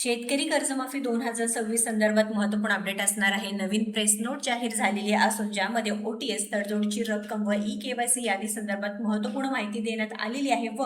शेतकरी कर्जमाफी 2026 संदर्भात महत्त्वपूर्ण अपडेट असणार आहे. नवीन प्रेस नोट जाहीर झालेली असून ज्यामध्ये ओटीएस तडजोडीची रक्कम व ई केवायसी यादी संदर्भात महत्त्वपूर्ण माहिती देण्यात आलेली आहे. व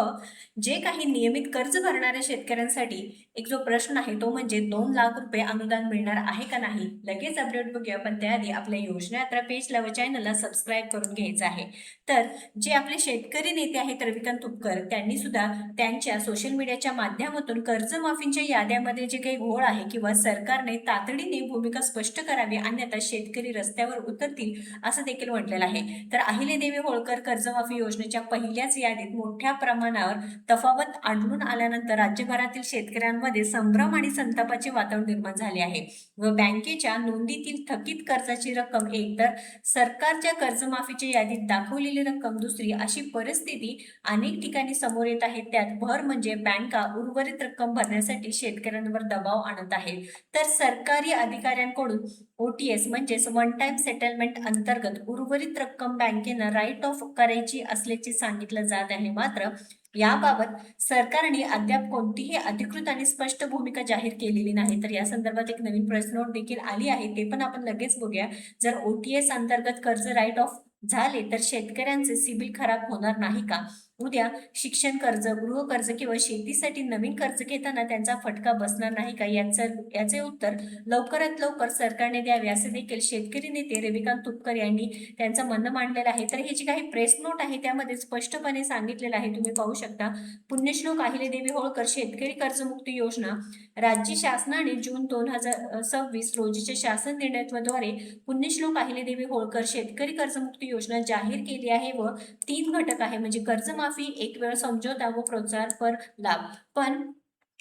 जे काही नियमित कर्ज भरणाऱ्या शेतकऱ्यांसाठी एक जो प्रश्न आहे तो म्हणजे 2 लाख रुपये अनुदान मिळणार आहे का नाही. लगेच अपडेट बघूया, पण त्याआधी आपल्या योजना यात्रा पेजला व चॅनलला सबस्क्राईब करून घ्यायचं आहे. तर जे आपले शेतकरी नेते आहेत रविकांत तुपकर, त्यांनी सुद्धा त्यांच्या सोशल मीडियाच्या माध्यमातून कर्जमाफीच्या याद्यामध्ये जे काही घोळ आहे किंवा सरकारने तातडीने भूमिका स्पष्ट करावी अन्यथा शेतकरी रस्त्यावर उतरतील असं देखील म्हटलेलं आहे. तर अहिल्यादेवी होळकर कर्जमाफी योजनेच्या पहिल्याच यादीत मोठ्या प्रमाणावर तफावत आढळून आल्यानंतर राज्यभरातील शेतकऱ्यांमध्ये संभ्रम आणि संतापाचे वातावरण निर्माण झाले आहे व बँकेच्या नोंदीतील थकीत कर्जाची रक्कम एक तर सरकारच्या कर्जमाफीच्या यादीत दाखवलेली रक्कम दुसरी अशी परिस्थिती अनेक ठिकाणी समोर येत आहे. त्यात भर म्हणजे बँका उर्वरित रक्कम भरण्यासाठी शेतकऱ्यांवर दबाव आणत आहेत. तर सरकारी अधिकाऱ्यांकडून ओटीएस म्हणजेच वन टाइम सेटलमेंट अंतर्गत उर्वरित रक्कम बँकेनं राईट ऑफ करायची असल्याचे सांगितलं जात आहे. मात्र याबाबत सरकारने अद्याप कोणतीही अधिकृत आणि स्पष्ट भूमिका जाहीर केलेली नाही. तर या संदर्भात एक नवीन प्रेस नोट देखील आली आहे, ते पण आपण लगेच बघूया. जर ओटीएस अंतर्गत कर्ज राईट ऑफ झाले तर शेतकऱ्यांचे सिबिल खराब होणार नाही का? उद्या शिक्षण कर्ज, गृह कर्ज किंवा शेतीसाठी नवीन कर्ज घेताना त्यांचा फटका बसणार नाही का? याचे उत्तर लवकरात लवकर सरकारने द्यावे असे देखील शेतकरी नेते रविकांत तुपकर यांनी त्यांचं म्हणणं मांडलेलं आहे. तर ही जी काही प्रेस नोट आहे त्यामध्ये स्पष्टपणे सांगितलेलं आहे, तुम्ही पाहू शकता. पुण्यश्लोक अहिल्यादेवी होळकर शेतकरी कर्जमुक्ती योजना राज्य शासनाने जून 2026 रोजीच्या शासन निर्णयाद्वारे पुण्यश्लोक अहिल्यादेवी होळकर शेतकरी कर्जमुक्ती योजना जाहीर केली आहे व 3 घटक आहे म्हणजे कर्जमाफी, एक वेळ समझोता व प्रोत्साहनपर लाभ. पण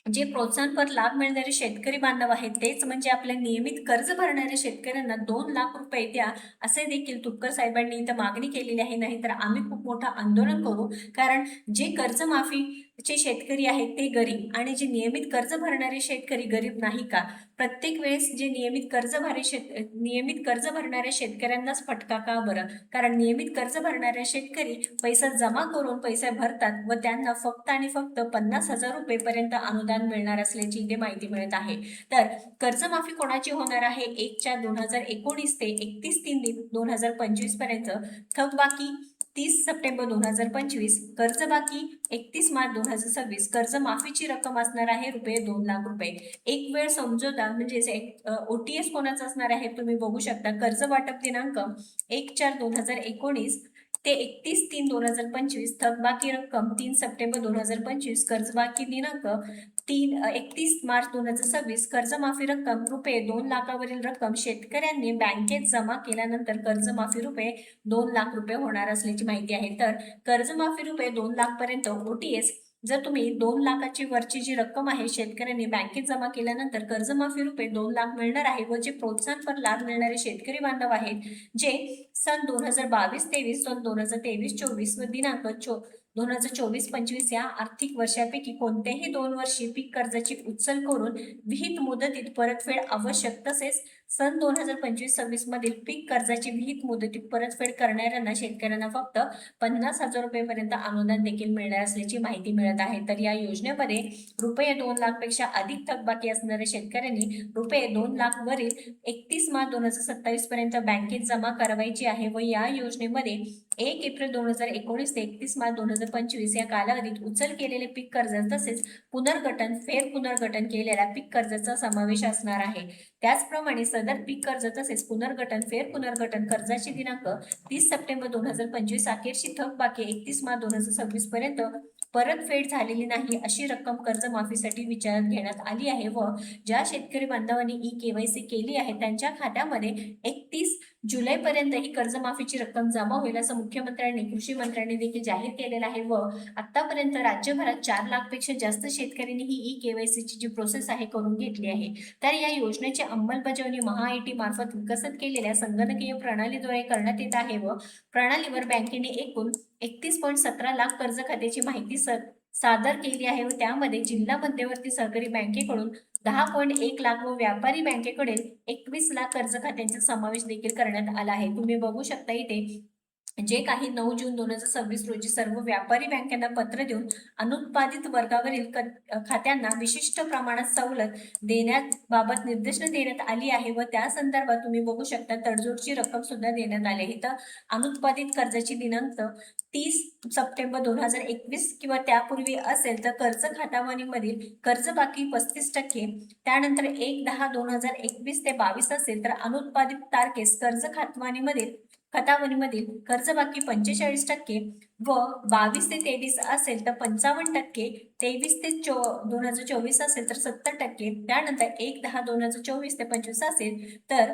जे प्रोत्साहनपर लाभ मिळणारे शेतकरी बांधव आहेत तेच म्हणजे आपल्या नियमित कर्ज भरणाऱ्या शेतकऱ्यांना 2 लाख रुपये द्या असे देखील तुपकर साहेबांनी इथं मागणी केलेली आहे. नाही तर आम्ही खूप मोठं आंदोलन करू, कारण जे कर्जमाफीचे शेतकरी आहेत ते गरीब आणि जे नियमित कर्ज भरणारे शेतकरी गरीब नाही का? प्रत्येक वेळेस जे नियमित कर्ज भरणाऱ्या शेतकऱ्यांनाच फटका का बरं? कारण नियमित कर्ज भरणाऱ्या शेतकरी पैसा जमा करून पैसे भरतात व त्यांना फक्त आणि फक्त 50,000 रुपये पर्यंत अनुदान मिळणार असल्याची इथे माहिती मिळत आहे. तर कर्जमाफी कोणाची होणार आहे? 1/4/2019 ते 31/3/2025 पर्यंत. थकबाकी 30 सप्टेंबर 2025, कर्जबाकी 31 मार्च 2026. कर्जमाफीची रक्कम असणार आहे ₹2 लाख. एक वेळ समझोता म्हणजेच ओटीएस कोणाचा असणार आहे तुम्ही बघू शकता. कर्ज वाटप दिनांक 1/4/2019 ते 31/3/2025. थकबाकी रक्कम 3 सप्टेंबर 2025. कर्जबाकी दिनांक 31 मार्च 2026. कर्जमाफी रक्कम ₹2 लाखावरील रक्कम शेतकऱ्यांनी बँकेत जमा केल्यानंतर कर्जमाफी ₹2 लाख होणार असल्याची माहिती आहे. तर कर्जमाफी ₹2 लाख पर्यंत ओटीएस जर तुम्ही 2 लाखाची वरची जी रक्कम आहे शेतकऱ्यांनी बँकेत जमा केल्यानंतर कर्जमाफी ₹2 लाख मिळणार आहे व जे प्रोत्साहनपर लाभ मिळणारे शेतकरी बांधव आहेत जे सन 2022-23, सन 2023-24 व दिनांक 2024-25 या आर्थिक वर्षापैकी कोणत्याही 2 वर्षी पीक कर्जाची उचल करून विहित मुदतीत परतफेड आवश्यक, तसेच सन 2025-26 मधील पीक कर्जाची विहित मुदतीत परतफेड करणाऱ्यांना शेतकऱ्यांना फक्त 50,000 रुपयेपर्यंत अनुदान देखील मिळणार असल्याची माहिती मिळत आहे. तर या योजनेमध्ये ₹2 लाखपेक्षा अधिक थकबाकी असणाऱ्या शेतकऱ्यांनी ₹2 लाख वरील 31 मार्च 2027 पर्यंत बँकेत जमा करावायची आहे व या योजनेमध्ये 1 एप्रिल 2019 ते 31 मार्च 2025 या कालावधीत उचल केलेले पीक कर्ज तसेच फेर पुनर्गठन केलेल्या पीक कर्जाचा समावेश असणार आहे. त्याचप्रमाणे सदर पीक कर्ज तसेच फेर पुनर्गठन कर्जाची दिनांक 30 सप्टेंबर 2025 अखेरची थकबाकी 31 मार्च 2026 पर्यंत परतफेड झालेली नाही अशी रक्कम कर्जमाफीसाठी विचारात घेण्यात आली आहे व ज्या शेतकरी बांधवांनी ई केवायसी केली आहे त्यांच्या खात्यामध्ये 31 जुलैपर्यंत ही कर्जमाफीची रक्कम जमा होईल असं मुख्यमंत्र्यांनी, कृषी मंत्र्यांनी देखील जाहीर केलेलं आहे व आतापर्यंत राज्यभरात 4 लाखपेक्षा जास्त शेतकऱ्यांनी ही ई केवायसीची जी प्रोसेस आहे करून घेतली आहे. तर या योजनेची अंमलबजावणी महाआयटी मार्फत विकसित केलेल्या संगणकीय प्रणालीद्वारे करण्यात येत आहे व प्रणालीवर बँकेने एकूण 31.17 लाख कर्ज खात्याची माहिती सादर केली आहे व त्यामध्ये जिल्हा मध्यवर्ती सहकारी बँकेकडून 10.1 लाख व व्यापारी बँकेकडे 21 लाख कर्ज खात्यांचा समावेश देखील करण्यात आला आहे. तुम्ही बघू शकता इथे जे काही 9 जून 2026 रोजी सर्व व्यापारी बँकांना पत्र देऊन अनुत्पादित वर्गावरील खात्यांना विशिष्ट प्रमाणात सवलत देण्याबाबत निर्देशनं देण्यात आली आहे व त्या संदर्भात तुम्ही बघू शकता तडजोडची रक्कम सुद्धा देण्यात आली आहे. तर अनुत्पादित कर्जाची दिनांक 30 सप्टेंबर 2021 किंवा त्यापूर्वी असेल तर कर्ज खातावहीमधील कर्ज बाकी 35%, त्यानंतर 1/10/2021 ते 22 असेल तर अनुत्पादित तारखेस कर्ज खातावहीमधील कर्जबाकी 45% व 22 ते 23 असेल तर 55%, 23 ते 2024 असेल तर 70%, त्यानंतर 1/10/2024 ते 25 असेल तर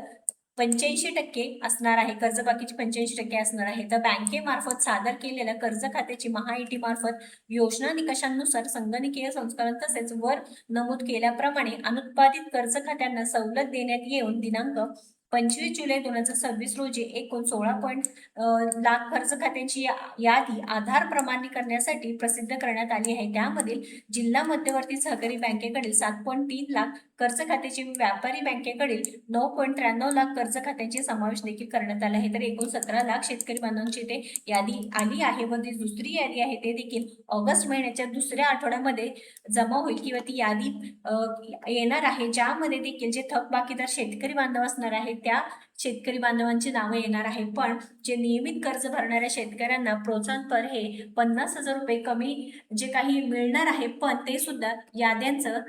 85% असणार आहे. कर्जबाकीची 85% असणार आहे. तर बँकेमार्फत सादर केलेल्या कर्ज खात्याची महाईटी मार्फत योजना निकषांनुसार संगणकीय संस्करण तसेच वर नमूद केल्याप्रमाणे अनुत्पादित कर्ज खात्यांना सवलत देण्यात येऊन दिनांक 25 जुलै 2026 रोजी एकूण 16 लाख कर्ज खात्यांची यादी आधार प्रमाणीकरणासाठी प्रसिद्ध करण्यात आली आहे. त्यामधील जिल्हा मध्यवर्ती सहकारी बँकेकडील 7.3 लाख कर्ज खात्याची व्यापारी बँकेकडील 9.93 लाख कर्ज खात्यांचे समावेश देखील करण्यात आला आहे. तर एकूण 17 लाख शेतकरी बांधवांची ते यादी आली आहे व ती दुसरी यादी आहे ते देखील ऑगस्ट महिन्याच्या दुसऱ्या आठवड्यामध्ये जमा होईल किंवा ती यादी येणार आहे, ज्यामध्ये देखील जे थकबाकीदार शेतकरी बांधव असणार आहे त्या शेतकरी बांधवांची नावं येणार आहे. पण जे नियमित कर्ज भरणाऱ्या शेतकऱ्यांना प्रोत्साहनपर हे 50,000 रुपये कमी जे काही मिळणार आहे, पण ते सुद्धा याद्यांचं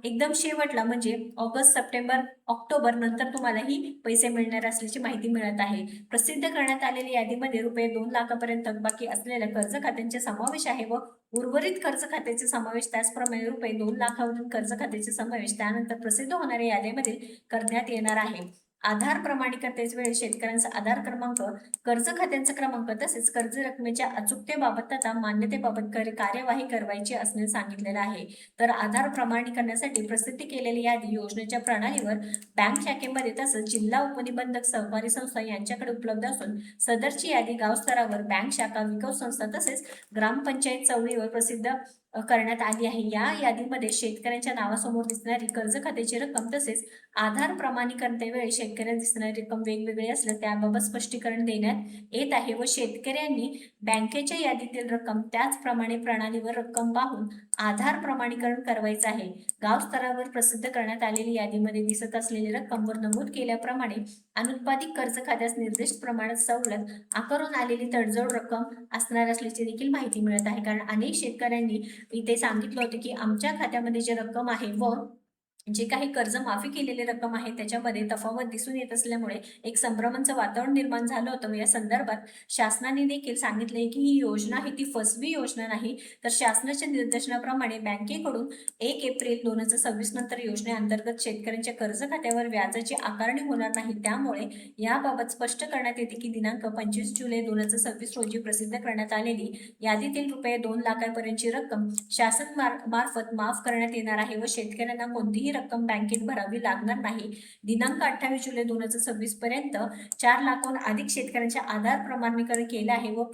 एकदम शेवटला म्हणजे ऑगस्ट, सप्टेंबर, ऑक्टोबर नंतर तुम्हाला ही पैसे मिळणार असल्याची माहिती मिळत आहे. प्रसिद्ध करण्यात आलेल्या यादीमध्ये रुपये 2 लाखापर्यंत थकबाकी असलेल्या कर्ज खात्यांचे समावेश आहे व उर्वरित कर्ज खात्याचे समावेश, त्याचप्रमाणे रुपये 2 लाखावरील कर्ज खात्याचे समावेश त्यानंतर प्रसिद्ध होणाऱ्या यादीमध्ये करण्यात येणार आहे. आधार प्रमाणीकरतेच्या वेळी शेतकऱ्यांचा आधार क्रमांक, कर्ज खात्यांचा क्रमांक तसेच कर्ज रकमेच्या अचूकतेबाबत तथा मान्यतेबाबत कार्यवाही करायची असणे सांगितलेलं आहे. तर आधार प्रमाणीकरणासाठी प्रसिद्ध केलेली यादी योजनेच्या प्रणालीवर बँक शाखेमध्ये तसंच जिल्हा उपनिबंधक सहकारी संस्था यांच्याकडे उपलब्ध असून सदरची यादी गाव स्तरावर बँक शाखा, विकास संस्था तसेच ग्रामपंचायत चौलीवर प्रसिद्ध करण्यात आली आहे. या यादीमध्ये शेतकऱ्यांच्या नावासमोर दिसणारी कर्ज खात्याची रक्कम तसेच आधार प्रमाणीकरणावेळी शेतकऱ्यांना दिसणारी रक्कम वेगवेगळी असल्यास त्याबाबत स्पष्टीकरण देण्यात येत आहे व शेतकऱ्यांनी बँकेच्या यादीतील रक्कम त्याचप्रमाणे प्रणालीवर रक्कम पाहून आधार प्रमाणीकरण करायचं आहे. गाव स्तरावर प्रसिद्ध करण्यात आलेली यादीमध्ये दिसत असलेली रक्कम वर नमूद केल्याप्रमाणे अनुत्पादित कर्ज खात्यास निर्दिष्ट प्रमाणात सवलत आकारून आलेली तडजोड रक्कम असणार असल्याची देखील माहिती मिळत आहे. कारण अनेक शेतकऱ्यांनी इथे सांगितलं होतं की आमच्या खात्यामध्ये जे रक्कम आहे व जे काही कर्ज माफी केलेली रक्कम आहे त्याच्यामध्ये तफावत दिसून येत असल्यामुळे एक संभ्रमाचं वातावरण निर्माण झालं होतं. या संदर्भात शासनाने देखील सांगितले की ही योजना आहे ती फसवी योजना नाही, तर शासनाच्या निर्देशनाप्रमाणे बँकेकडून 1 एप्रिल 2026 नंतर योजनेअंतर्गत शेतकऱ्यांच्या कर्ज खात्यावर व्याजाची आकारणी होणार नाही. त्यामुळे याबाबत स्पष्ट करण्यात येते की दिनांक 25 जुलै 2026 रोजी प्रसिद्ध करण्यात आलेली यादीतील रुपये 2 लाखापर्यंतची रक्कम शासन मार्फत माफ करण्यात येणार आहे व शेतकऱ्यांना कोणतीही रक्कम बँकेत भरावी लागणार नाही. दिनांक 28 जुलै 2026 पर्यंत 4 लाखाहून अधिक शेतकऱ्यांचे आधार प्रमाणीकरण केले आहे व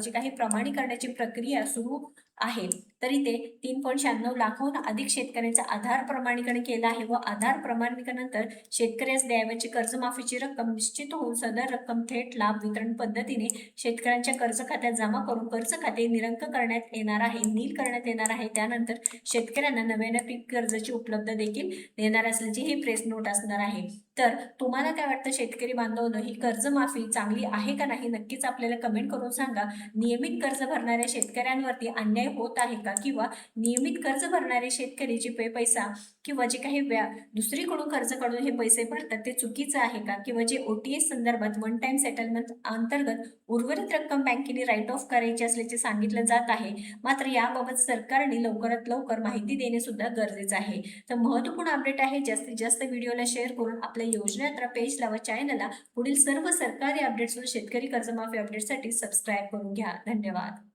जे काही प्रमाणीकरणाची प्रक्रिया सुरू आहे. तर इथे 3.96 लाखाहून अधिक शेतकऱ्यांचे आधार प्रमाणीकरण केलं आहे व आधार प्रमाणीकरणानंतर शेतकऱ्यास द्यावयाची कर्जमाफीची रक्कम निश्चित होऊन सदर रक्कम थेट लाभ वितरण पद्धतीने शेतकऱ्यांच्या कर्ज खात्यात जमा करून कर्ज खाते नील करण्यात येणार आहे. त्यानंतर शेतकऱ्यांना नव्याने पीक कर्जाची उपलब्ध देखील देणार असल्याची ही प्रेस नोट असणार आहे. तर तुम्हाला काय वाटतं शेतकरी बांधवांनो, ही कर्जमाफी चांगली आहे का नाही नक्कीच आपल्याला कमेंट करून सांगा. नियमित कर्ज भरणाऱ्या शेतकऱ्यांवरती अन्याय होत आहे का, किंवा नियमित कर्ज भरणारे शेतकरी जे पैसा किंवा जे काही दुसरीकडून कर्ज काढून हे पैसे भरतात ते चुकीचं आहे का, किंवा जे OTS संदर्भात वन टाइम सेटलमेंट अंतर्गत उर्वरित रक्कम बँकेने राईट ऑफ करायची असल्याचे सांगितलं जात आहे. मात्र याबाबत सरकारने लवकरात लवकर माहिती देणे सुद्धा गरजेचं आहे. तर महत्त्वपूर्ण अपडेट आहे. जास्तीत जास्त व्हिडिओला शेअर करून आपल्या योजनेत्रा पेजला व चॅनलला पुढील सर्व सरकारी अपडेट्स व शेतकरी कर्जमाफी अपडेटसाठी सबस्क्राईब करून घ्या. धन्यवाद.